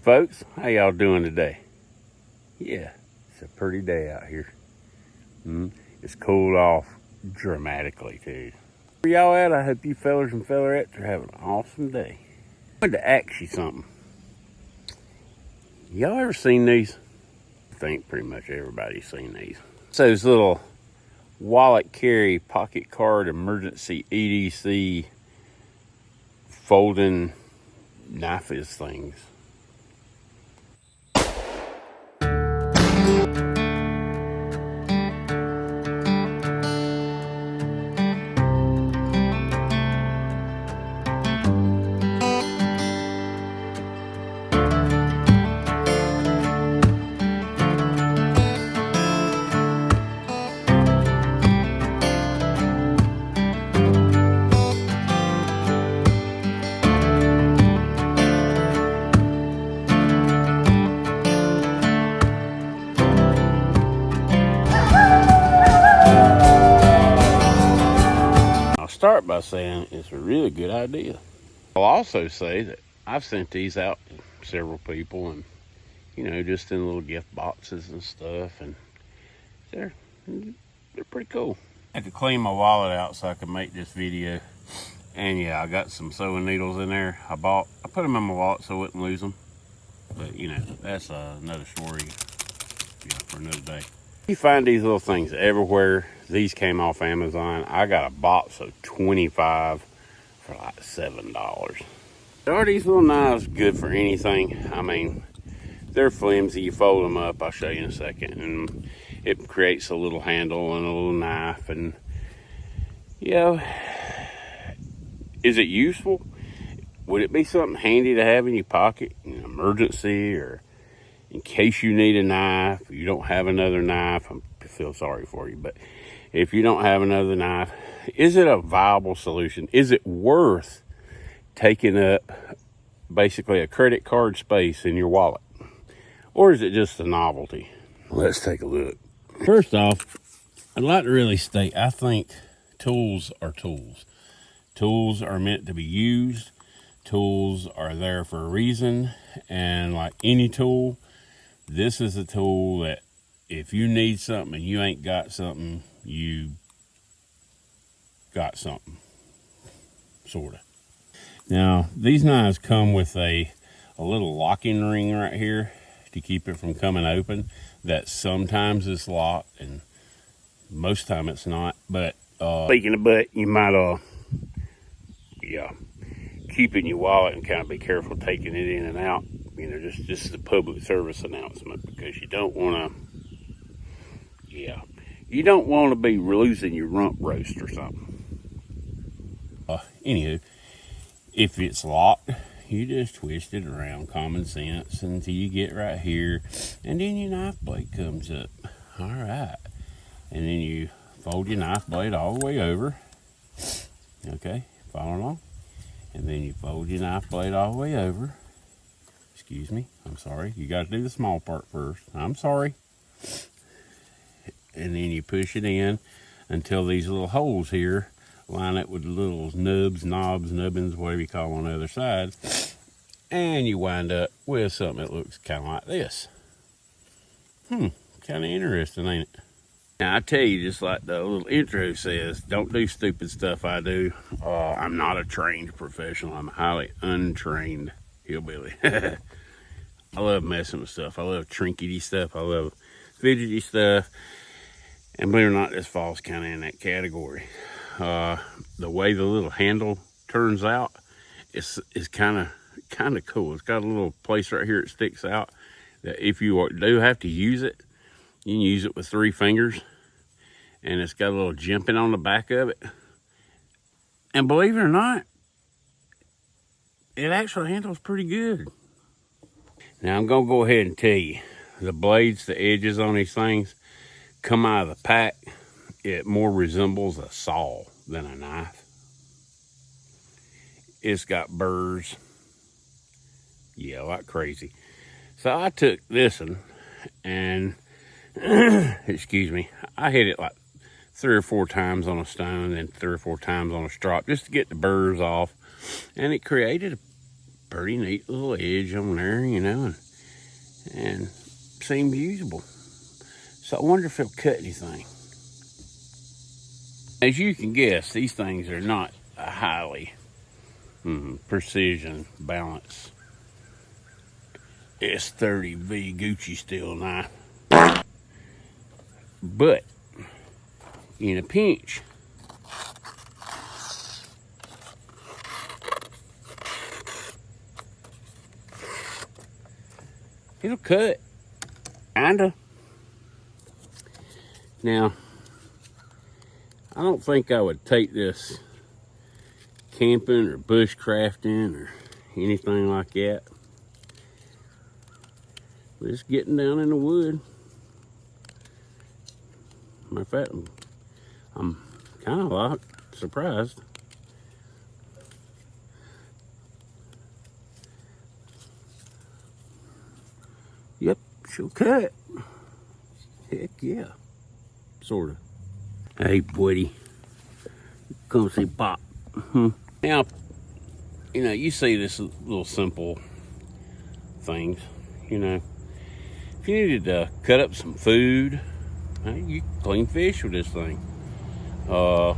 Folks, how y'all doing today? Yeah, it's a pretty day out here. It's cooled off dramatically too. Where y'all at? I hope you fellers and fellerettes are having an awesome day. I wanted to ask you something. Y'all ever seen these? I think pretty much everybody's seen these. It's those little wallet carry pocket card emergency EDC folding knifes things. Start by saying it's a really good idea. I'll also say that I've sent these out to several people, and just in little gift boxes and stuff, and they're pretty cool. I had to clean my wallet out so I could make this video, and yeah, I got some sewing needles in there. I put them in my wallet so I wouldn't lose them, but that's another story for another day. You find these little things everywhere. These came off Amazon. I got a box of 25 for like $7. Are these little knives good for anything? I mean, they're flimsy. You fold them up. I'll show you in a second. And it creates a little handle and a little knife. And, is it useful? Would it be something handy to have in your pocket in an emergency, or in case you need a knife, you don't have another knife? I feel sorry for you, but if you don't have another knife, is it a viable solution? Is it worth taking up basically a credit card space in your wallet? Or is it just a novelty? Let's take a look. First off, I'd like to really state, I think tools are tools. Tools are meant to be used. Tools are there for a reason. And like any tool, this is a tool that if you need something and you ain't got something, you got something, sort of. Now, these knives come with a little locking ring right here to keep it from coming open. That sometimes it's locked and most time it's not. But speaking of butt, you might keep it in your wallet and kind of be careful taking it in and out. Just as a public service announcement, because you don't want to be losing your rump roast or something. Anywho, if it's locked, you just twist it around, common sense, until you get right here, and then your knife blade comes up. All right, and then you fold your knife blade all the way over. Okay, follow along, and then you fold your knife blade all the way over. Excuse me, I'm sorry. You got to do the small part first. I'm sorry. And then you push it in until these little holes here line up with the little nubs, knobs, nubbins, whatever you call on the other side. And you wind up with something that looks kind of like this. Kind of interesting, ain't it? Now, I tell you, just like the little intro says, don't do stupid stuff I do. I'm not a trained professional. I'm a highly untrained hillbilly. I love messing with stuff. I love trinkety stuff. I love fidgety stuff. And believe it or not, this falls kind of in that category. The way the little handle turns out is kind of cool. It's got a little place right here that sticks out that if you do have to use it, you can use it with 3 fingers. And it's got a little jimping on the back of it. And believe it or not, it actually handles pretty good. Now I'm going to go ahead and tell you, the blades, the edges on these things come out of the pack. It more resembles a saw than a knife. It's got burrs. Yeah, like crazy. So I took this one and, excuse me, I hit it like 3 or 4 times on a stone and 3 or 4 times on a strop just to get the burrs off. And it created pretty neat little edge on there, you know, and seems usable. So I wonder if it'll cut anything. As you can guess, these things are not a highly precision balance S30V Gucci steel knife. But in a pinch, it'll cut, kinda. Now, I don't think I would take this camping or bushcrafting or anything like that. Just getting down in the wood. Matter of fact, I'm kind of like surprised. Yep, she'll cut. Heck yeah. Sorta. Hey, buddy. Come see Pop. Now, you know, you see this little simple things, you know. If you needed to cut up some food, you can clean fish with this thing. I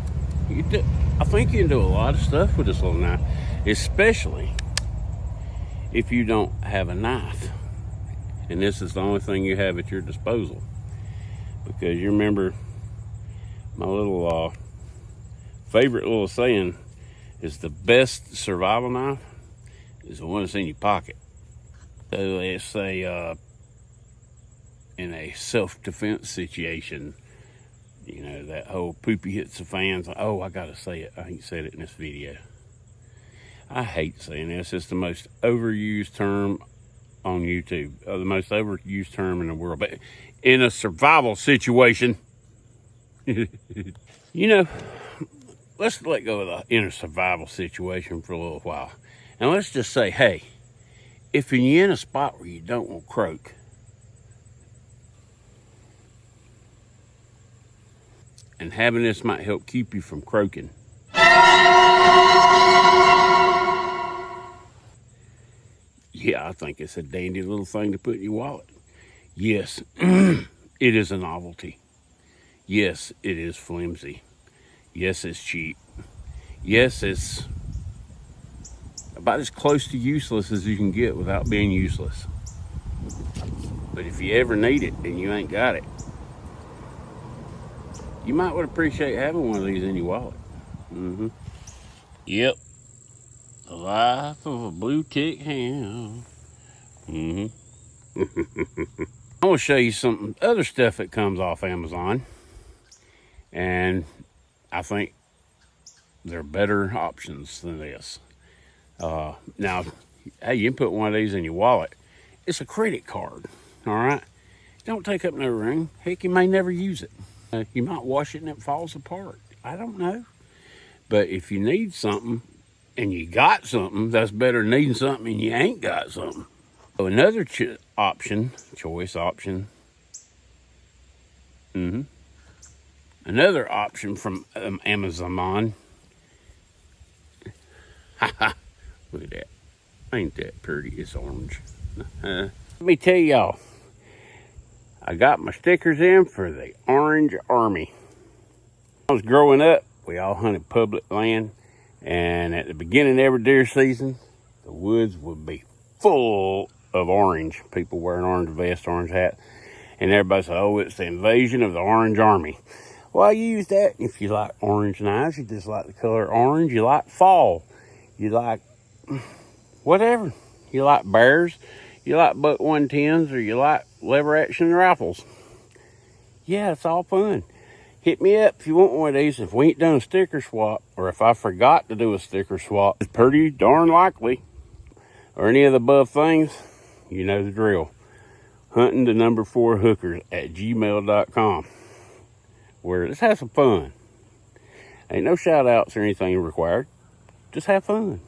think you can do a lot of stuff with this little knife, especially if you don't have a knife. And this is the only thing you have at your disposal. Because you remember my little favorite little saying is the best survival knife is the one that's in your pocket. So let's say in a self-defense situation, you know, that whole poopy hits the fans. Oh, I gotta say it. I ain't said it in this video. I hate saying this. It's the most overused term on YouTube. The most overused term in the world. But in a survival situation, you know, let's let go of the in a survival situation for a little while. And let's just say, hey, if you're in a spot where you don't want to croak, and having this might help keep you from croaking. Yeah, I think it's a dandy little thing to put in your wallet. Yes, it is a novelty. Yes, it is flimsy. Yes, it's cheap. Yes, it's about as close to useless as you can get without being useless. But if you ever need it and you ain't got it, you might would appreciate having one of these in your wallet. Yep. The life of a blue tick hound. I'm gonna show you some other stuff that comes off Amazon. And I think they're better options than this. Now, hey, you can put one of these in your wallet. It's a credit card, all right? Don't take up no room. Heck, you may never use it. You might wash it and it falls apart. I don't know. But if you need something and you got something, that's better than needing something and you ain't got something. So another choice option. Another option from Amazon. Look at that. Ain't that pretty? It's orange. Let me tell y'all, I got my stickers in for the Orange Army. When I was growing up, we all hunted public land, and at the beginning of every deer season, the woods would be full of orange. People wearing orange vests, orange hats, and everybody said, oh, it's the invasion of the Orange Army. Well, I use that. If you like orange knives, you just like the color orange, you like fall, you like whatever. You like bears, you like buck 110s, or you like lever action rifles. Yeah, it's all fun. Hit me up if you want one of these. If we ain't done a sticker swap, or if I forgot to do a sticker swap, it's pretty darn likely, or any of the above things, you know the drill. Hunting the number 4 hookers at gmail.com, where let's have some fun. Ain't no shout outs or anything required. Just have fun.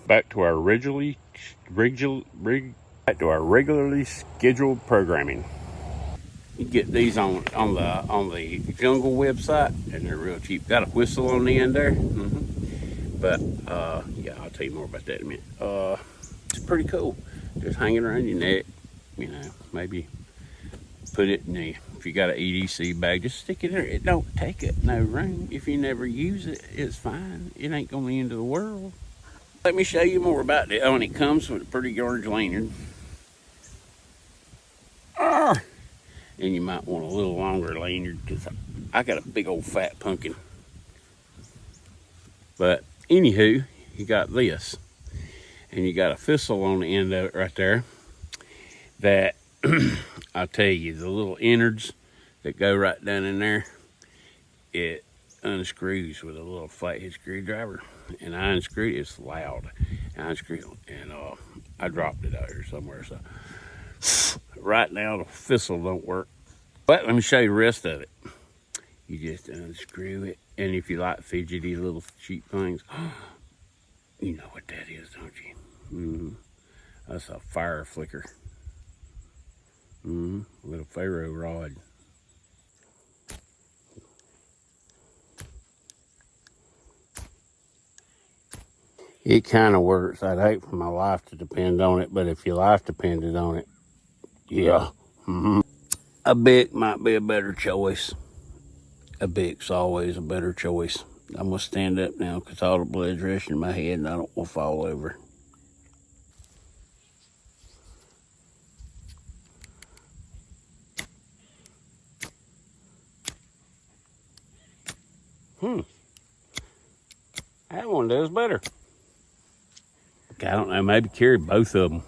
Back to our regularly scheduled programming. You get these on the Jungle website, and they're real cheap. Got a whistle on the end there. But yeah, I'll tell you more about that in a minute. pretty cool. Just hanging around your neck, you know, maybe put it in the, if you got an EDC bag, just stick it there. It don't take up no room. If you never use it, it's fine. It ain't going to the end of the world. Let me show you more about it. Oh, and it comes with a pretty large lanyard. And you might want a little longer lanyard because I got a big old fat pumpkin. But anywho, you got this. And you got a thistle on the end of it right there that I'll tell you, the little innards that go right down in there, it unscrews with a little flathead screwdriver. And I unscrewed it. It's loud. I unscrewed it, and I dropped it out here somewhere. So right now the thistle don't work. But let me show you the rest of it. You just unscrew it, and if you like fidgety little cheap things, you know what that is, don't you? That's a fire flicker. Little ferro rod. It kind of works. I'd hate for my life to depend on it, but if your life depended on it, yeah. A Bic might be a better choice. A Bic's always a better choice. I'm going to stand up now because all the blood's rushing in my head and I don't want to fall over. That one does better. I don't know, maybe carry both of them.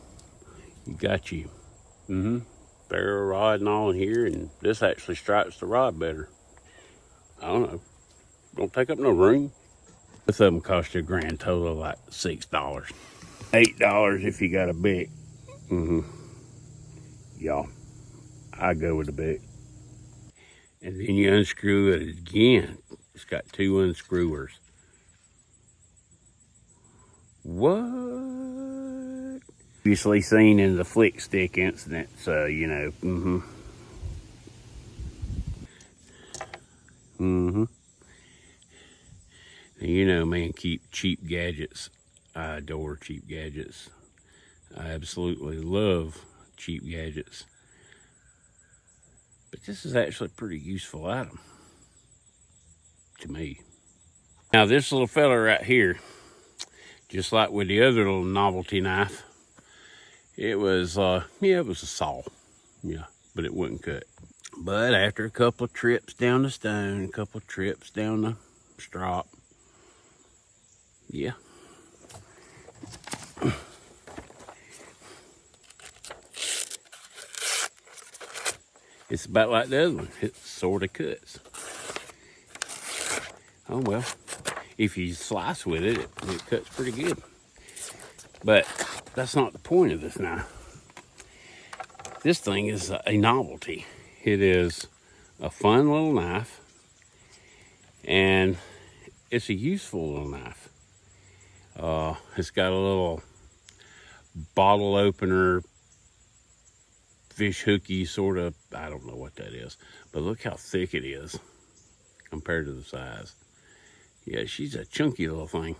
You got you. Ferro rod and all in here, and this actually stripes the rod better. I don't know. Don't take up no room. Both of them cost you a grand total of like $6. $8 if you got a Bic. Y'all, I go with a Bic. And then you unscrew it again. It's got two unscrewers. What? Previously seen in the flick stick incident, so you know. You know, man, keep cheap gadgets. I adore cheap gadgets. I absolutely love cheap gadgets. But this is actually a pretty useful item to me. Now this little fella right here, just like with the other little novelty knife, it was, it was a saw, but it wouldn't cut. But after a couple of trips down the stone, a couple of trips down the strop, yeah. It's about like the other one. It sort of cuts. Oh well, if you slice with it, it cuts pretty good. But that's not the point of this knife. This thing is a novelty. It is a fun little knife, and it's a useful little knife. It's got a little bottle opener, fish hooky sort of, I don't know what that is, but look how thick it is compared to the size. Yeah, she's a chunky little thing.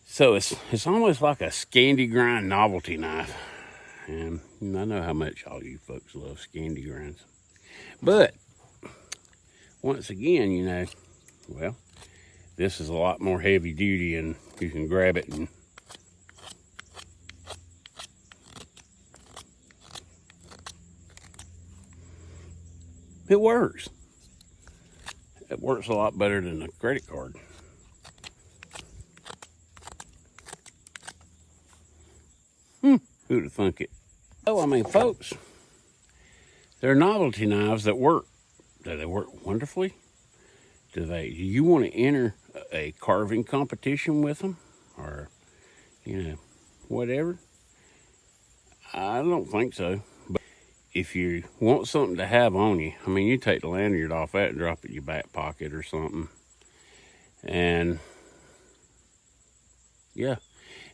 So it's almost like a Scandi grind novelty knife. And I know how much all you folks love Scandi grinds. But once again, you know, well, this is a lot more heavy duty, and you can grab it and it works. It works a lot better than a credit card. Who'd have thunk it? Oh, I mean, folks, they're novelty knives that work. Do they work wonderfully? Do you want to enter a carving competition with them? Or, you know, whatever? I don't think so. But if you want something to have on you, I mean, you take the lanyard off that and drop it in your back pocket or something. And, yeah.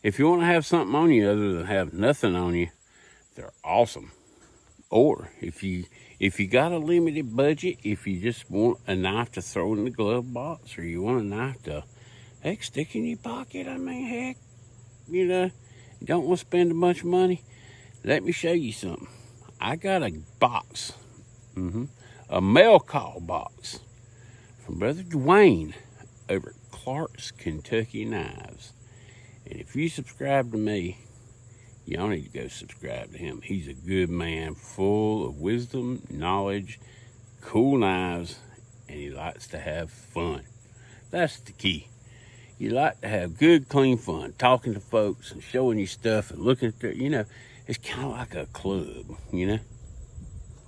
If you want to have something on you other than have nothing on you, they're awesome. Or if you got a limited budget, if you just want a knife to throw in the glove box, or you want a knife to, heck, stick in your pocket, I mean, heck, you know, You don't want to spend a bunch of money? Let me show you something. I got a box, a mail call box from Brother Dwayne over at Clark's Kentucky Knives. And if you subscribe to me, y'all need to go subscribe to him. He's a good man, full of wisdom, knowledge, cool knives, and he likes to have fun. That's the key. You like to have good, clean fun, talking to folks and showing you stuff and looking at their, it's kind of like a club,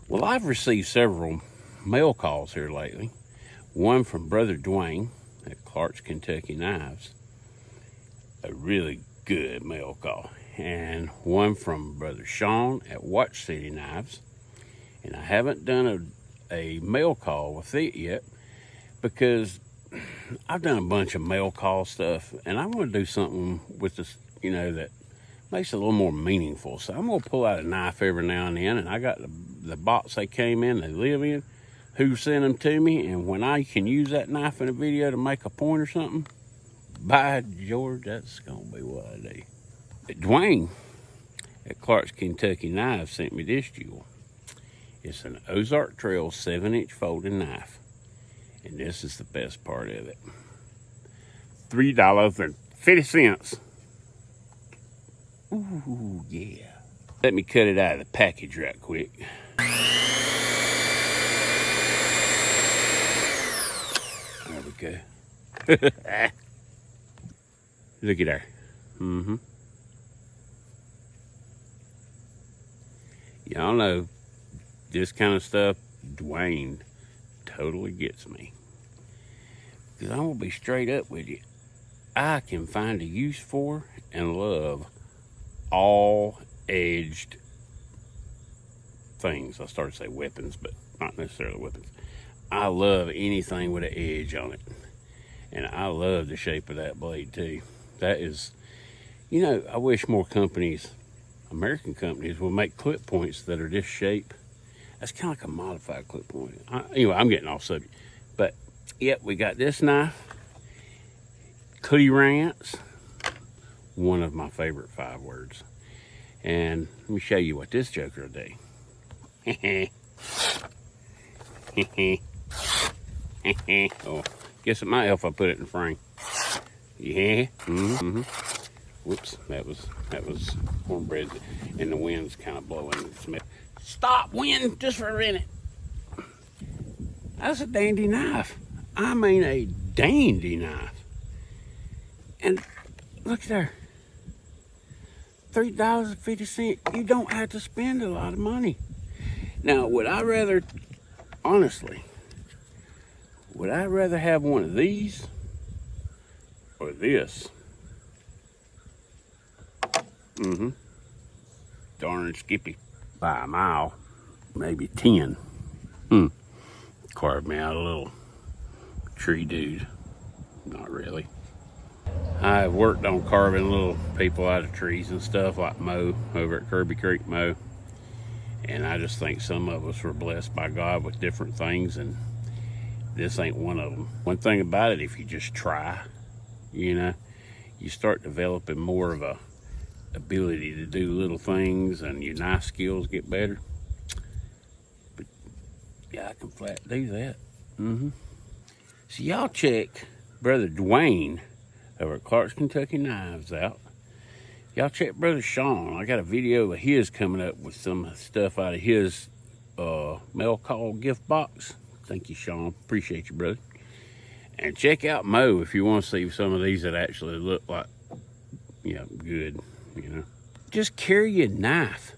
Well, I've received several mail calls here lately. One from Brother Dwayne at Clark's Kentucky Knives. A really good mail call. And one from Brother Sean at Watch City Knives. And I haven't done a mail call with it yet because I've done a bunch of mail call stuff, and I want to do something with this, that makes it a little more meaningful. So I'm going to pull out a knife every now and then, and I got the box they came in, they live in, who sent them to me, and when I can use that knife in a video to make a point or something, by George, that's going to be what I do. But Dwayne at Clark's Kentucky Knives sent me this jewel. It's an Ozark Trail 7-inch folding knife. And this is the best part of it. $3.50. Ooh, yeah. Let me cut it out of the package right quick. There we go. Look at her. Y'all know this kind of stuff, Dwayne totally gets me. Because I'm going to be straight up with you. I can find a use for and love all edged things. I started to say weapons, but not necessarily weapons. I love anything with an edge on it. And I love the shape of that blade too. That is, I wish more companies, American companies, will make clip points that are this shape. That's kind of like a modified clip point. Anyway, I'm getting off subject. But, yep, we got this knife. Clearance. One of my favorite 5 words. And let me show you what this joker will do. Oh, guess it might help if I put it in frame. Yeah. Whoops, that was cornbread, and the wind's kind of blowing. Stop, wind, just for a minute. That's a dandy knife. I mean a dandy knife. And look there. $3.50. You don't have to spend a lot of money. Now, would I rather have one of these or this? Darn skippy. By a mile, maybe 10. Carved me out a little tree dude. Not really. I've worked on carving little people out of trees and stuff like Mo over at Kirby Creek Mo. And I just think some of us were blessed by God with different things, and this ain't one of them. One thing about it, if you just try, you start developing more of a ability to do little things, and your knife skills get better. But yeah, I can flat do that. So y'all check Brother Dwayne over at Clark's Kentucky Knives out. Y'all check Brother Sean. I got a video of his coming up with some stuff out of his mail call gift box. Thank you, Sean. Appreciate you, brother. And check out Mo if you want to see some of these that actually look like, good, Just carry your knife.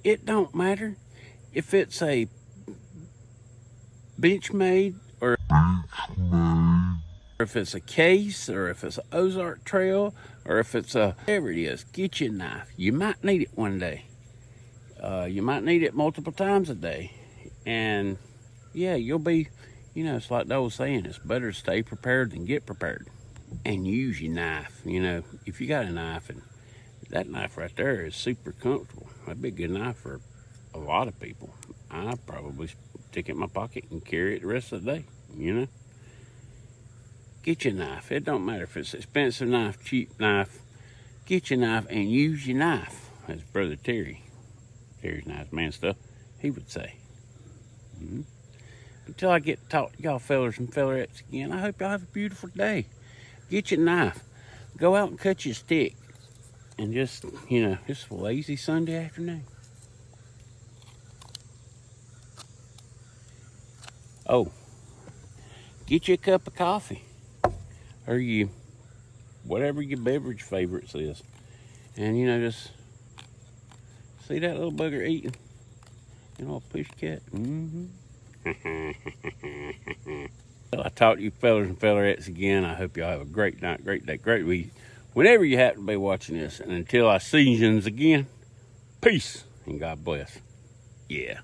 It don't matter if it's a Benchmade or if it's a case, or if it's an Ozark Trail, or if it's a whatever it is. Get your knife. You might need it one day. You might need it multiple times a day. And yeah, you'll be, it's like the old saying, it's better to stay prepared than get prepared. And use your knife. If you got a knife, and that knife right there is super comfortable. That'd be a good knife for a lot of people. I probably stick it in my pocket and carry it the rest of the day, Get your knife. It don't matter if it's expensive knife, cheap knife. Get your knife and use your knife, as Brother Terry's nice man stuff, he would say. Until I get to talk to y'all fellers and fellerettes again, I hope y'all have a beautiful day. Get your knife. Go out and cut your stick. And just a lazy Sunday afternoon. Oh, get you a cup of coffee. Or whatever your beverage favorites is. And, just see that little bugger eating. A pussycat. Well, I talk to you fellers and fellerettes again. I hope y'all have a great night, great day, great week. Whenever you happen to be watching this. And until I see yous again, peace and God bless. Yeah.